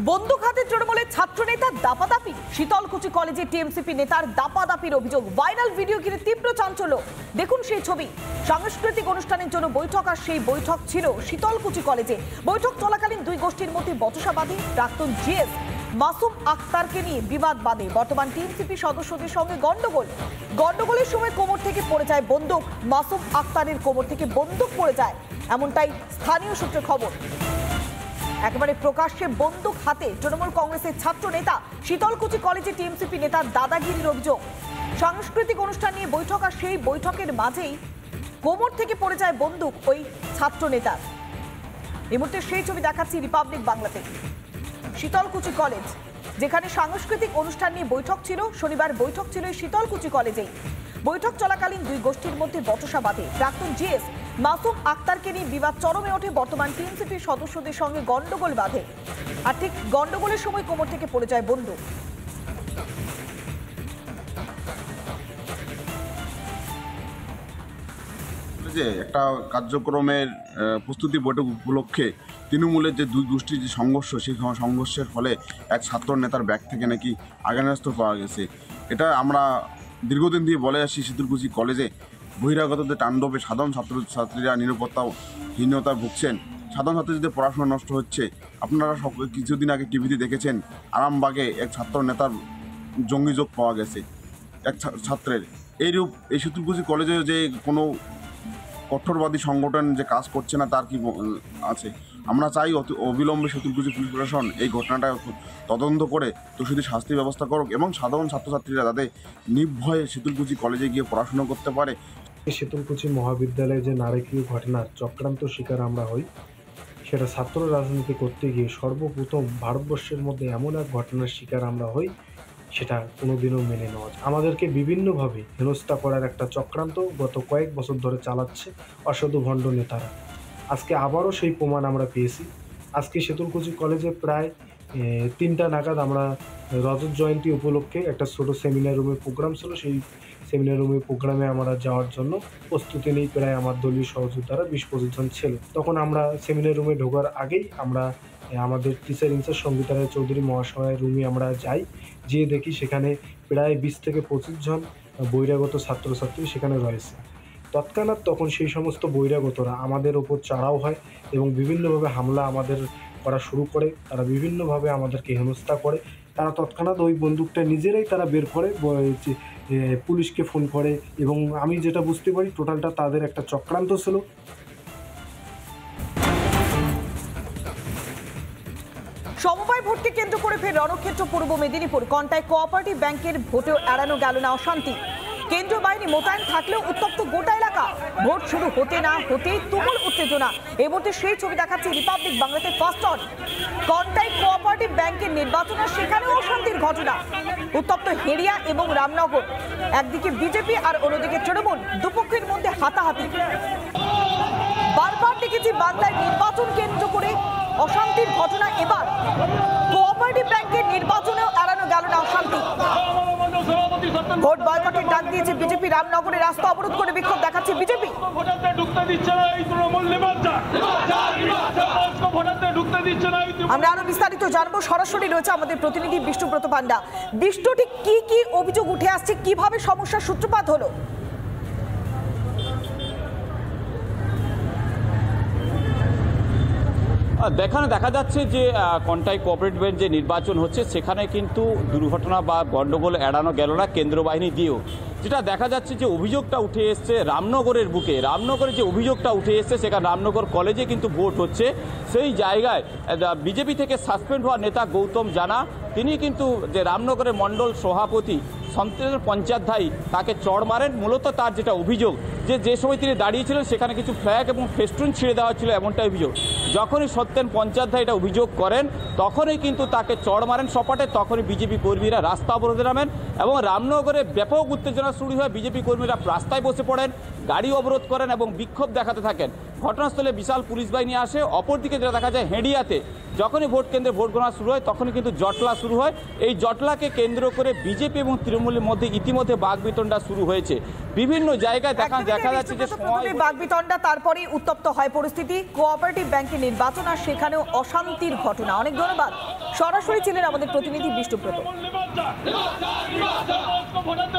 বন্দুক হাতে তৃণমূলের ছাত্রনেতা দাপাদাপি। শীতলকুচি কলেজে টিএমসিপি নেতার দাপাদাপির অভিযোগ। ভাইরাল ভিডিও ঘিরে তীব্র চাঞ্চল্য। দেখুন সেই ছবি। সাংস্কৃতিক অনুষ্ঠানের জন্য বৈঠক, আর সেই বৈঠক ছিল শীতলকুচি কলেজে। বৈঠক চলাকালীন দুই গোষ্ঠীর মধ্যে বচসা বাঁধে। প্রাক্তন জিএস মাসুম আক্তারকে নিয়ে বিবাদ বাঁধে। বর্তমান টিএমসিপি সদস্যদের সঙ্গে গন্ডগোলের সময় কোমর থেকে পড়ে যায় বন্দুক। মাসুম আক্তারের কোমর থেকে বন্দুক পড়ে যায়, এমনটাই স্থানীয় সূত্রে খবর। একেবারে প্রকাশ্যে বন্দুক হাতে তৃণমূল কংগ্রেসের ছাত্র নেতা। শীতলকুচি কলেজে টিএমসিপি নেতার দাদাগিরির অভিযোগ। সাংস্কৃতিক অনুষ্ঠান নিয়ে বৈঠক, আর সেই বৈঠকের মাঝেই কোমর থেকে পড়ে যায় বন্দুক ওই ছাত্র নেতার। এই মুহূর্তে সেই ছবি দেখাচ্ছি রিপাবলিক বাংলাতে। শীতলকুচি কলেজ, যেখানে সাংস্কৃতিক অনুষ্ঠান নিয়ে বৈঠক ছিল। শনিবার বৈঠক ছিল এই শীতলকুচি কলেজেই। বৈঠক চলাকালীন দুই গোষ্ঠীর মধ্যে বচসা বাঁধে। প্রাক্তন জিএস মাসুম আক্তারকে নিয়ে বিবাদ চরমে ওঠে। বর্তমান টিএমসিপির সদস্যদের সঙ্গে গন্ডগোল বাঁধে, আর ঠিক গন্ডগোলের সময় কোমর থেকে পড়ে যায় বন্দুক। যে একটা কার্যক্রমের প্রস্তুতি বৈঠক উপলক্ষে তৃণমূলের যে দুই গোষ্ঠীর যে সংঘর্ষ, সেই সংঘর্ষের ফলে এক ছাত্র নেতার ব্যাগ থেকে নাকি আগ্নেয়াস্ত্র পাওয়া গেছে। এটা আমরা দীর্ঘদিন দিয়ে বলে আসছি। শীতলকুচি কলেজে বহিরাগতদের তাণ্ডবে সাধারণ ছাত্রছাত্রীরা নিরাপত্তাহীনতা ভুগছেন। সাধারণ ছাত্রীদের পড়াশোনা নষ্ট হচ্ছে। আপনারা কিছুদিন আগে টিভিতে দেখেছেন আরামবাগে এক ছাত্র নেতার জঙ্গি যোগ পাওয়া গেছে এক ছাত্রের। এইরূপ এই শীতলকুচি কলেজে যে কোনো কঠোরবাদী সংগঠন যে কাজ করছে না তার কি আছে? আমরা চাই অবিলম্বে শীতলকুচি পুলিশ প্রশাসন এই ঘটনাটা তদন্ত করে দোষীদের শাস্তি ব্যবস্থা করুক এবং সাধারণ ছাত্রছাত্রীরা যাতে নির্ভয়ে শীতলকুচি কলেজে গিয়ে পড়াশোনা করতে পারে। শীতলকুচি মহাবিদ্যালয়ে যে নারকীয় ঘটনার চক্রান্ত শিকার আমরা হই, সেটা ছাত্র রাজনীতি করতে গিয়ে সর্বপ্রথম ভারতবর্ষের মধ্যে এমন এক ঘটনার শিকার আমরা হই, সেটা কোনোদিনও মেনে নেওয়া যায়। আমাদেরকে বিভিন্নভাবে হেনস্থা করার একটা চক্রান্ত গত কয়েক বছর ধরে চালাচ্ছে অসাধু ভণ্ড নেতারা। আজকে আবারও সেই প্রমাণ আমরা পেয়েছি। আজকে শীতলকুচি কলেজে প্রায় 3টা নাগাদ আমরা রজত জয়ন্তী উপলক্ষে একটা ছোটো সেমিনার রুমের প্রোগ্রাম ছিল। সেই সেমিনার রুমের প্রোগ্রামে আমরা যাওয়ার জন্য প্রস্তুতি নেই। প্রায় আমার দলীয় সহযোদ্ধারা 20-25 জন ছিল। তখন আমরা সেমিনার রুমে ঢোকার আগেই আমরা আমাদের টিচার ইনচার্জ সঙ্গীতা রায় চৌধুরী মহাশয়ের রুমে আমরা যাই। যেয়ে দেখি সেখানে প্রায় 20 থেকে 25 জন বহিরাগত ছাত্রছাত্রী সেখানে রয়েছে। তৎক্ষণাৎ তখন সেই সমস্ত বহিরাগতরা আমাদের ওপর চড়াও হয় এবং বিভিন্নভাবে হামলা আমাদের করা শুরু করে। তারা বিভিন্নভাবে আমাদেরকে হেনস্থা করে। তারা তৎক্ষণাৎ ওই বন্দুকটা নিজেরাই তারা বের করে পুলিশকে ফোন করে, এবং আমি যেটা বুঝতে পারি টোটালটা তাদের একটা চক্রান্ত ছিল। সমবায় ভোটকে কেন্দ্র করে ফের রণক্ষেত্র পূর্ব মেদিনীপুর। কন্টায় কোঅপারেটিভ ব্যাংকের ভোটেও এড়ানো গেল না অশান্তি। কেন্দ্রীয় বাহিনী মোতায়েন থাকলেও উত্তপ্ত গোটা এলাকা। ভোট শুরু হতে না হতেই তুমুল উত্তেজনা। এই মুহূর্তে সেই ছবি দেখাচ্ছে রিপাবলিক বাংলাতে ফার্স্ট অন। কন্টাই কোঅপারেটিভ ব্যাংকের নির্বাচন, আর সেখানেও অশান্তির ঘটনা। উত্তপ্ত হেরিয়া এবং রামনগর। একদিকে বিজেপি আর অন্যদিকে তৃণমূল, দুপক্ষের মধ্যে হাতাহাতি। বারবার দেখেছি বাংলায় নির্বাচন কেন্দ্র করে অশান্তির ঘটনা। এবার কোঅপারেটিভ ব্যাংকের নির্বাচনেও এড়ানো গেল না অশান্তি। ভোট বয়কটের ডাক দিয়েছে বিজেপি। রামনগরে রাস্তা অবরোধ করে বিক্ষোভ দেখাচ্ছে বিজেপি। আমরা আরো বিস্তারিত জানবো। সরাসরি রয়েছে আমাদের প্রতিনিধি বিষ্ণুব্রত পান্ডা। বিষ্ণু, ঠিক কি কি অভিযোগ উঠে আসছে, কিভাবে সমস্যার সূত্রপাত হলো? দেখা যাচ্ছে যে কন্টাই কোঅপারেটিভ ব্যাংক যে নির্বাচন হচ্ছে সেখানে কিন্তু দুর্ঘটনা বা গণ্ডগোল এড়ানো গেল না কেন্দ্র বাহিনী দিয়েও। যেটা দেখা যাচ্ছে যে অভিযোগটা উঠে এসছে রামনগরের বুকে। রামনগরে যে অভিযোগটা উঠে এসছে, সেখানে রামনগর কলেজে কিন্তু ভোট হচ্ছে। সেই জায়গায় বিজেপি থেকে সাসপেন্ড হওয়া নেতা গৌতম জানা, তিনি কিন্তু যে রামনগরের মণ্ডল সভাপতি সন্তের পঞ্চায়েতধারী তাকে চড় মারেন। মূলত তার যেটা অভিযোগ, যে সময় তিনি দাঁড়িয়েছিলেন সেখানে কিছু ফ্ল্যাগ এবং ফেস্টুন ছিঁড়ে দেওয়া ছিল, এমনটা অভিযোগ। যখনই সত্যেন পঞ্চায়েতধারী এটা অভিযোগ করেন, তখনই কিন্তু তাকে চড় মারেন সপাটে। তখনই বিজেপি কর্মীরা রাস্তা অবরোধে নামেন এবং রামনগরে ব্যাপক উত্তেজনা শুরু হয়। বিজেপি কর্মীরা রাস্তায় বসে পড়েন, গাড়ি অবরোধ করেন এবং বিক্ষোভ দেখাতে থাকেন। ঘটনাস্থলে বিশাল পুলিশ বাহিনী আসে। অপরদিকে যেটা দেখা যায় হেঁড়িয়াতে যখনই ভোট কেন্দ্রে ভোট গণনা শুরু হয়, তখনই কিন্তু জটলা শুরু হয়। এই জটলাকে কেন্দ্র করে বিজেপি এবং তৃণমূলের মধ্যে ইতিমধ্যে বাকবিতণ্ডা শুরু হয়েছে। বিভিন্ন জায়গায় দেখা যাচ্ছে যে বাকবিতণ্ডা, তারপরেই উত্তপ্ত হয় পরিস্থিতি। কোঅপারেটিভ ব্যাংকের নির্বাচন, আর সেখানেও অশান্তির ঘটনা। অনেক ধন্যবাদ সরাসরি ছিলেন আমাদের প্রতিনিধি বিষ্ণুব্রত।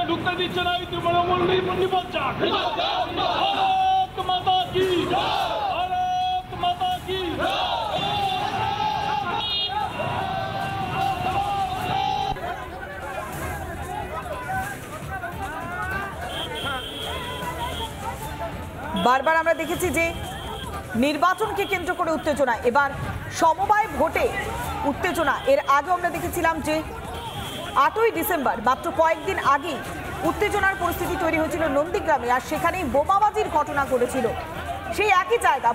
ঢুকতে দিচ্ছে না এই তৃণমূল নির্বাচন। বারবার আমরা দেখেছি যে নির্বাচনকে কেন্দ্র করে উত্তেজনা, এবার সমবায় ভোটে উত্তেজনা। এর আগে আমরা দেখেছিলাম যে 8ই ডিসেম্বর মাত্র কয়েকদিন আগেই উত্তেজনার পরিস্থিতি তৈরি হয়েছিল নন্দীগ্রামে, আর সেখানেই বোমাবাজির ঘটনা ঘটেছিল। সেই একই জায়গা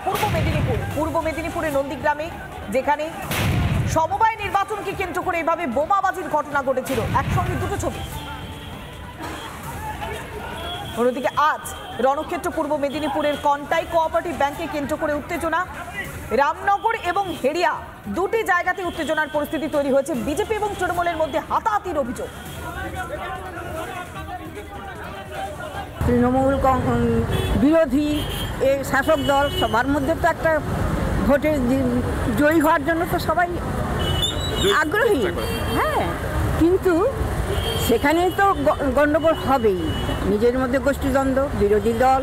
পূর্ব মেদিনীপুরের নন্দীগ্রামে, যেখানে সমবায় নির্বাচনকে কেন্দ্র করে এভাবে বোমাবাজির ঘটনা ঘটেছিল। একসঙ্গে দুটো ছবি। অন্যদিকে আজ রণক্ষেত্র পূর্ব মেদিনীপুরের কন্টাই কোঅপারেটিভ ব্যাংকে কেন্দ্র করে উত্তেজনা। রামনগর এবং হেরিয়া দুটি জায়গাতে উত্তেজনার পরিস্থিতি তৈরি হয়েছে। বিজেপি এবং তৃণমূলের মধ্যে হাতাহাতির অভিযোগ। তৃণমূল বিরোধী এই শাসক দল সবার মধ্যে তো একটা ভোটে জয়ী হওয়ার জন্য তো সবাই আগ্রহী, হ্যাঁ, কিন্তু সেখানে তো গণ্ডগোল হবেই। নিজের মধ্যে গোষ্ঠীদ্বন্দ্ব, বিরোধী দল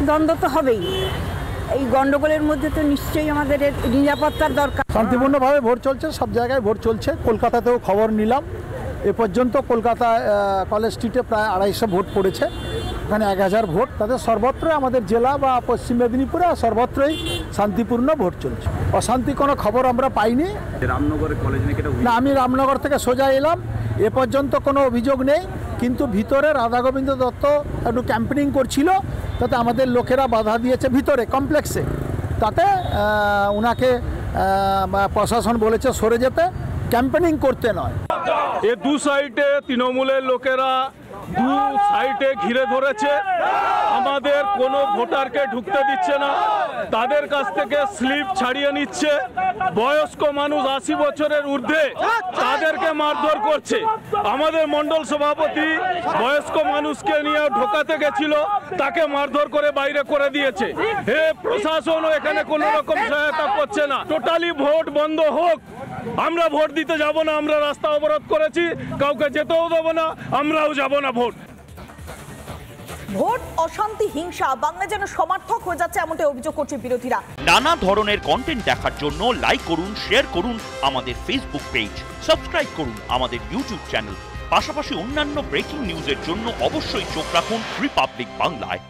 দ্বন্দ্ব তো হবেই। এই গণ্ডগোলের মধ্যে তো নিশ্চয়ই আমাদের নিরাপত্তার দরকার। শান্তিপূর্ণভাবে ভোট চলছে, সব জায়গায় ভোট চলছে। কলকাতাতেও খবর নিলাম, এ পর্যন্ত কলকাতায় কলেজ স্ট্রিটে প্রায় 250 ভোট পড়েছে, এখানে 1000 ভোট। তাদের সর্বত্রই আমাদের জেলা বা পশ্চিম মেদিনীপুরে সর্বত্রই শান্তিপূর্ণ ভোট চলছে। অশান্তি কোনো খবর আমরা পাইনি। রামনগরের কলেজ না, আমি রামনগর থেকে সোজা এলাম, এ পর্যন্ত কোনো অভিযোগ নেই। কিন্তু ভিতরে রাধাগোবিন্দ দত্ত একটু ক্যাম্পেনিং করছিল, তাতে আমাদের লোকেরা বাধা দিয়েছে ভিতরে কমপ্লেক্সে। তাতে ওনাকে প্রশাসন বলেছে সরে যেতে, ক্যাম্পেনিং করতে নয়। এ দু সাইডে তৃণমূলের লোকেরা দু সাইডে ঘিরে ধরেছে, আমাদের কোনো ভোটারকে ঢুকতে দিচ্ছে না, তাদের কাছ থেকে স্লিপ ছাড়িয়ে নিচ্ছে। বয়স্ক মানুষ 80 বছরের ঊর্ধ্বে, তাদেরকে মারধর করছে। আমাদের মণ্ডল সভাপতি বয়স্ক মানুষকে নিয়ে ঢোকাতে গেছিল, তাকে মারধর করে বাইরে করে দিয়েছে। হে প্রশাসনও এখানে কোনো রকম সহায়তা করছে না। টোটালি ভোট বন্ধ হোক, আমরা ভোট দিতে যাব না, আমরা রাস্তা অবরোধ করেছি, কাউকে যেতেও দেবো না, আমরাও যাব না ভোট। ভোট অশান্তি, হিংসা, বাংলা যেন সমর্থক হয়ে যাচ্ছে এমনটাই অভিযোগ করছে বিরোধীরা। নানা ধরনের কন্টেন্ট দেখার জন্য লাইক করুন, শেয়ার করুন আমাদের ফেসবুক পেজ, সাবস্ক্রাইব করুন আমাদের ইউটিউব চ্যানেল। পাশাপাশি অন্যান্য ব্রেকিং নিউজের জন্য অবশ্যই চোখ রাখুন রিপাবলিক বাংলায়।